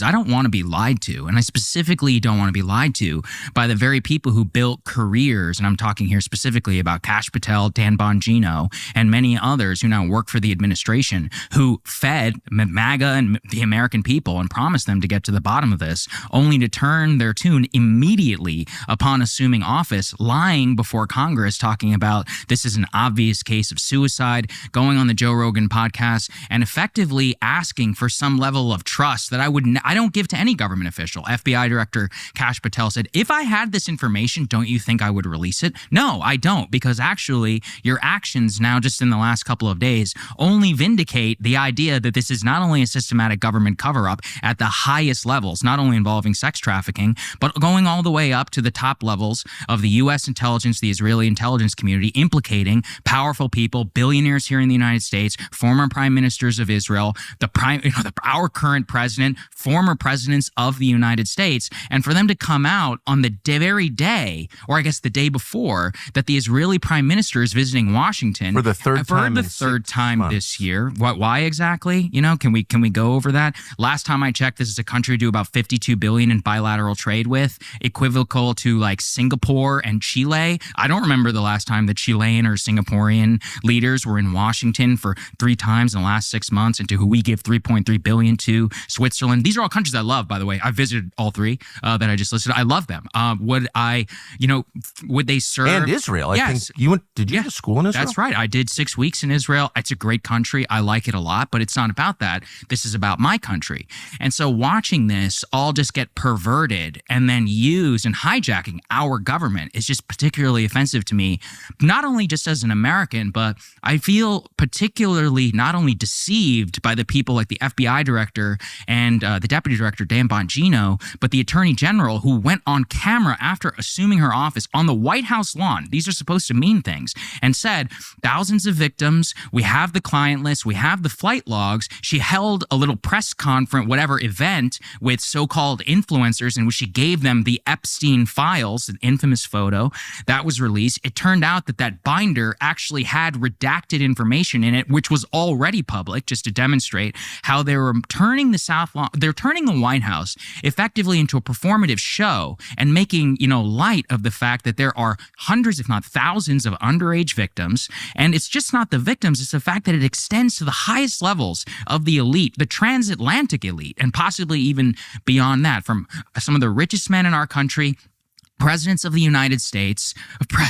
I don't want to be lied to. And I specifically don't want to be lied to by the very people who built careers. And I'm talking here specifically about Kash Patel, Dan Bongino, and many others who now work for the administration, who fed MAGA and the American people and promised them to get to the bottom of this, only to turn their tune immediately upon assuming office, lying before Congress, talking about this is an obvious case of suicide, going on the Joe Rogan podcast, and effectively asking for some level of trust that I don't give to any government official. FBI Director Kash Patel said, if I had this information, don't you think I would release it? No, I don't, because actually your actions now just in the last couple of days only vindicate the idea that this is not only a systematic government cover-up at the highest levels, not only involving sex trafficking, but going all the way up to the top levels of the U.S. intelligence, the Israeli intelligence community, implicating powerful people, billionaires here in the United States, former prime ministers of Israel, our current president, former presidents of the United States, and for them to come out on the very day, or I guess the day before, that the Israeli prime minister is visiting Washington for the third time this year. Why exactly? Can we go over that? Last time I checked, this is a country we do about $52 billion in bilateral trade with, equivocal to like Singapore and Chile. I don't remember the last time the Chilean or Singaporean leaders were in Washington for 3 times in the last 6 months, and to who we give $3.3 billion to. Switzerland. These are all countries I love, by the way. I visited all 3 that I just listed. I love them. Would they serve? And Israel. Yes. I think you went. Did you go to school in Israel? That's right. I did 6 weeks in Israel. It's a great country. I like it a lot, but it's not about that. This is about my country. And so watching this all just get perverted and then used and hijacking our government is just particularly offensive to me, not only just as an American, but I feel particularly not only deceived by the people like the FBI director and the deputy director, Dan Bongino, but the attorney general who went on camera after assuming her office on the White House lawn. These are supposed to mean things, and said thousands of victims. We have the client list. We have the flight logs. She held a little press conference, whatever event with so-called influencers in which she gave them the Epstein files, an infamous photo that was released. It turned out that that binder actually had redacted information in it, which was already public, just to demonstrate how they were turning they're turning the White House effectively into a performative show and making, light of the fact that there are hundreds, if not thousands, of underage victims. And it's just not the victims, it's the fact that it extends to the highest levels of the elite, the transatlantic elite, and possibly even beyond that, from some of the richest men in our country, presidents of the United States,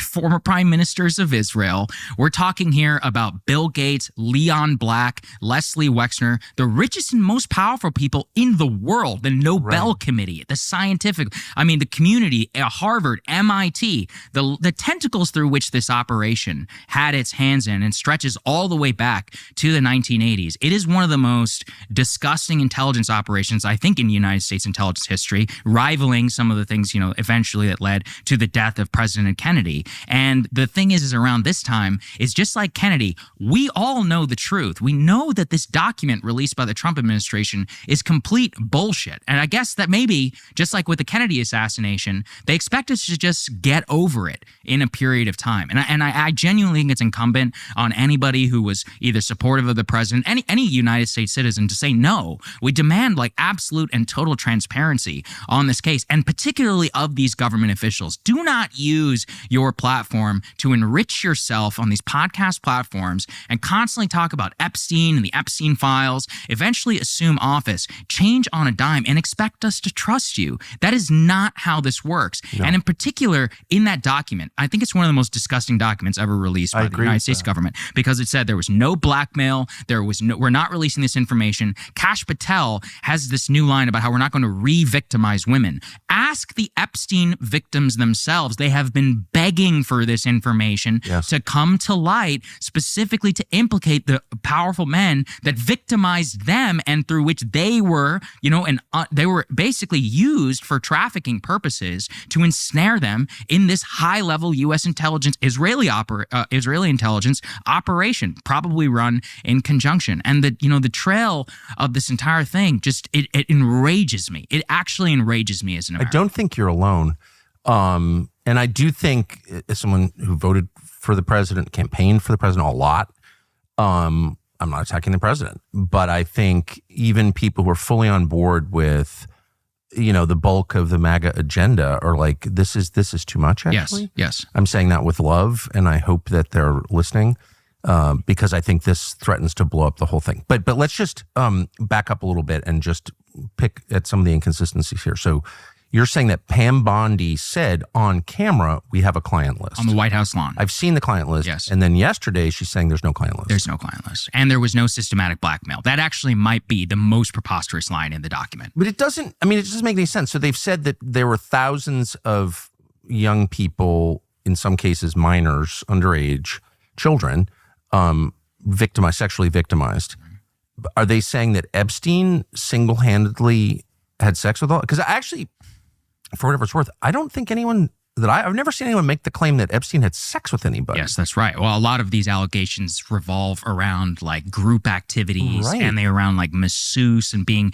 former prime ministers of Israel. We're talking here about Bill Gates, Leon Black, Leslie Wexner, the richest and most powerful people in the world, the Nobel Committee, the scientific, the community, Harvard, MIT, the tentacles through which this operation had its hands in and stretches all the way back to the 1980s. It is one of the most disgusting intelligence operations, I think, in the United States intelligence history, rivaling some of the things, eventually that led to the death of President Kennedy. And the thing is around this time is just like Kennedy, we all know the truth. We know that this document released by the Trump administration is complete bullshit. And I guess that maybe, just like with the Kennedy assassination, they expect us to just get over it in a period of time. And I genuinely think it's incumbent on anybody who was either supportive of the president, any United States citizen, to say no. We demand absolute and total transparency on this case, and particularly of these government officials. Do not use your platform to enrich yourself on these podcast platforms and constantly talk about Epstein and the Epstein files, eventually assume office, change on a dime, and expect us to trust you. That is not how this works. No. And in particular, in that document, I think it's one of the most disgusting documents ever released by the United States government, because it said there was no blackmail, we're not releasing this information. Kash Patel has this new line about how we're not going to re-victimize women. Ask the Epstein victims themselves. They have been begging for this information to come to light, specifically to implicate the powerful men that victimized them and through which they were, they were basically used for trafficking purposes to ensnare them in this high-level U.S. intelligence, Israeli intelligence operation, probably run in conjunction. And the trail of this entire thing it enrages me. It actually enrages me as an American. I don't think you're alone. And I do think, as someone who voted for the president, campaigned for the president a lot, I'm not attacking the president, but I think even people who are fully on board with, the bulk of the MAGA agenda are like, this is too much, actually. Yes. I'm saying that with love, and I hope that they're listening, because I think this threatens to blow up the whole thing. But let's just back up a little bit and just pick at some of the inconsistencies here. So you're saying that Pam Bondi said on camera, we have a client list. On the White House lawn. I've seen the client list. Yes. And then yesterday she's saying there's no client list. There's no client list. And there was no systematic blackmail. That actually might be the most preposterous line in the document. But it doesn't make any sense. So they've said that there were thousands of young people, in some cases minors, underage, children, sexually victimized. Are they saying that Epstein single-handedly had sex with all? Because actually, for whatever it's worth, I don't think I've never seen anyone make the claim that Epstein had sex with anybody. Yes, that's right. Well, a lot of these allegations revolve around like group activities, right, and they around like masseuse and being,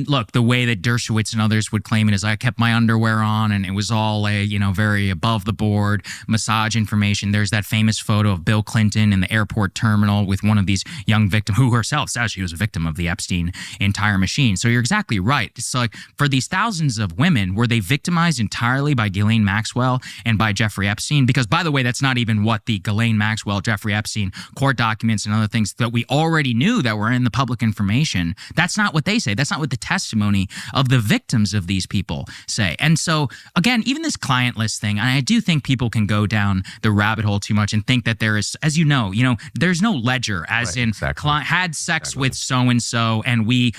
look, the way that Dershowitz and others would claim it is I kept my underwear on and it was all very above the board massage information. There's that famous photo of Bill Clinton in the airport terminal with one of these young victims who herself says she was a victim of the Epstein entire machine. So you're exactly right. It's like for these thousands of women, were they victimized entirely by Ghislaine Maxwell and by Jeffrey Epstein? Because, by the way, that's not even what the Ghislaine Maxwell, Jeffrey Epstein court documents and other things that we already knew that were in the public information. That's not what they say. That's not what the testimony of the victims of these people say. And so, again, even this client list thing, and I do think people can go down the rabbit hole too much and think that there is, as you know, there's no ledger as in had sex with so-and-so and we,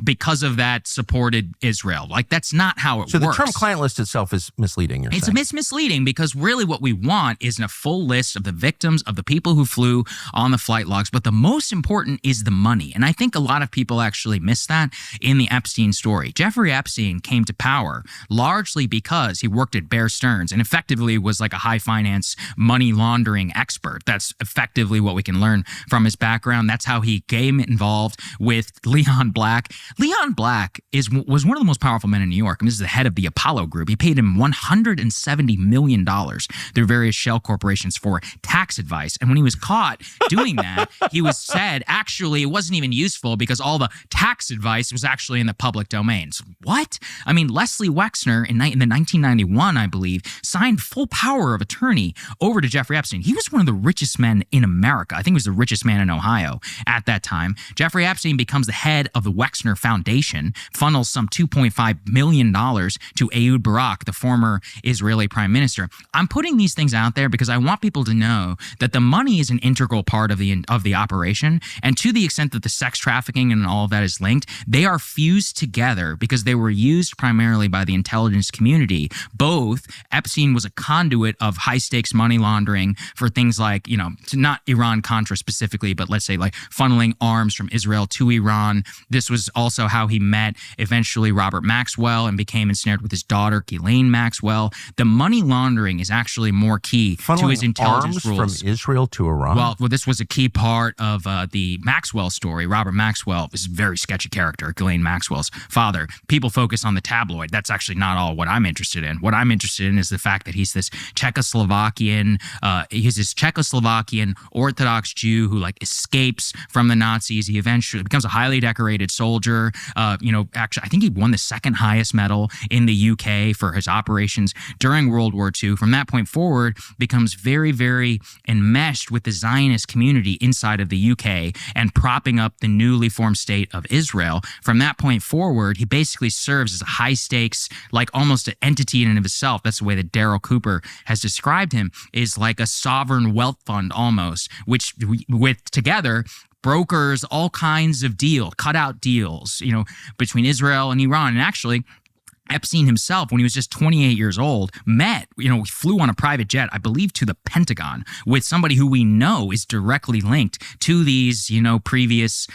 because of that supported Israel. Like, that's not how it works. So the term client list itself is misleading, you're saying? It's misleading because really what we want is a full list of the victims, of the people who flew on the flight logs. But the most important is the money. And I think a lot of people actually miss that in the Epstein story. Jeffrey Epstein came to power largely because he worked at Bear Stearns and effectively was like a high finance money laundering expert. That's effectively what we can learn from his background. That's how he came involved with Leon Black. Leon Black was one of the most powerful men in New York. This is the head of the Apollo Group. He paid him $170 million through various shell corporations for tax advice. And when he was caught doing that, he was said, actually, it wasn't even useful because all the tax advice was actually in the public domain. So what? Leslie Wexner in the 1991, I believe, signed full power of attorney over to Jeffrey Epstein. He was one of the richest men in America. I think he was the richest man in Ohio at that time. Jeffrey Epstein becomes the head of the Wexner Foundation, funnels some $2.5 million to Ehud Barak, the former Israeli prime minister. I'm putting these things out there because I want people to know that the money is an integral part of the operation. And to the extent that the sex trafficking and all of that is linked, they are fused together because they were used primarily by the intelligence community. Both, Epstein was a conduit of high stakes money laundering for things like, not Iran-Contra specifically, but let's say like funneling arms from Israel to Iran. This was also how he met eventually Robert Maxwell and became ensnared with his daughter, Ghislaine Maxwell. The money laundering is actually more key to his intelligence rules. From Israel to Iran? Well, this was a key part of the Maxwell story. Robert Maxwell is a very sketchy character, Ghislaine Maxwell's father. People focus on the tabloid. That's actually not all what I'm interested in. What I'm interested in is the fact that he's this Czechoslovakian Orthodox Jew who escapes from the Nazis. He eventually becomes a highly decorated soldier. Actually, I think he won the second highest medal in the UK for his operations during World War II. From that point forward, becomes very, very enmeshed with the Zionist community inside of the UK and propping up the newly formed state of Israel. From that point forward, he basically serves as a high stakes, almost an entity in and of itself. That's the way that Daryl Cooper has described him, is like a sovereign wealth fund almost, which with together brokers all kinds of cutout deals, between Israel and Iran. And actually, Epstein himself, when he was just 28 years old, flew on a private jet, I believe, to the Pentagon with somebody who we know is directly linked to these, previous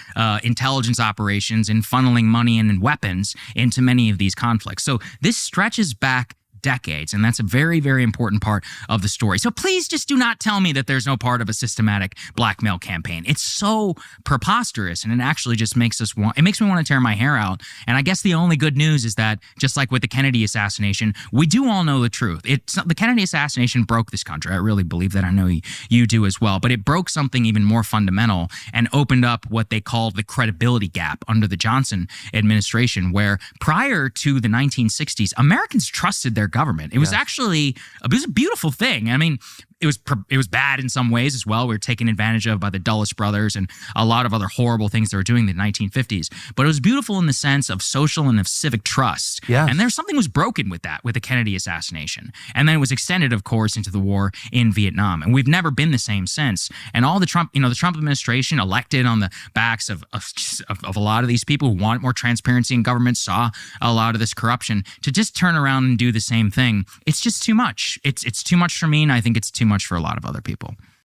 intelligence operations and funneling money and weapons into many of these conflicts. So this stretches back decades. And that's a very, very important part of the story. So please just do not tell me that there's no part of a systematic blackmail campaign. It's so preposterous, and it actually just makes me want to tear my hair out. And I guess the only good news is that, just like with the Kennedy assassination, we do all know the truth. The Kennedy assassination broke this country. I really believe that. I know you do as well. But it broke something even more fundamental and opened up what they called the credibility gap under the Johnson administration, where prior to the 1960s, Americans trusted their government. It was actually a beautiful thing. I mean, it was bad in some ways as well. We were taken advantage of by the Dulles brothers and a lot of other horrible things they were doing in the 1950s. But it was beautiful in the sense of social and of civic trust. Yes. And something was broken with that, with the Kennedy assassination. And then it was extended, of course, into the war in Vietnam. And we've never been the same since. And all the Trump administration, elected on the backs of a lot of these people who want more transparency in government, saw a lot of this corruption, to just turn around and do the same thing. It's just too much. It's too much for me, and I think it's too much for a lot of other people.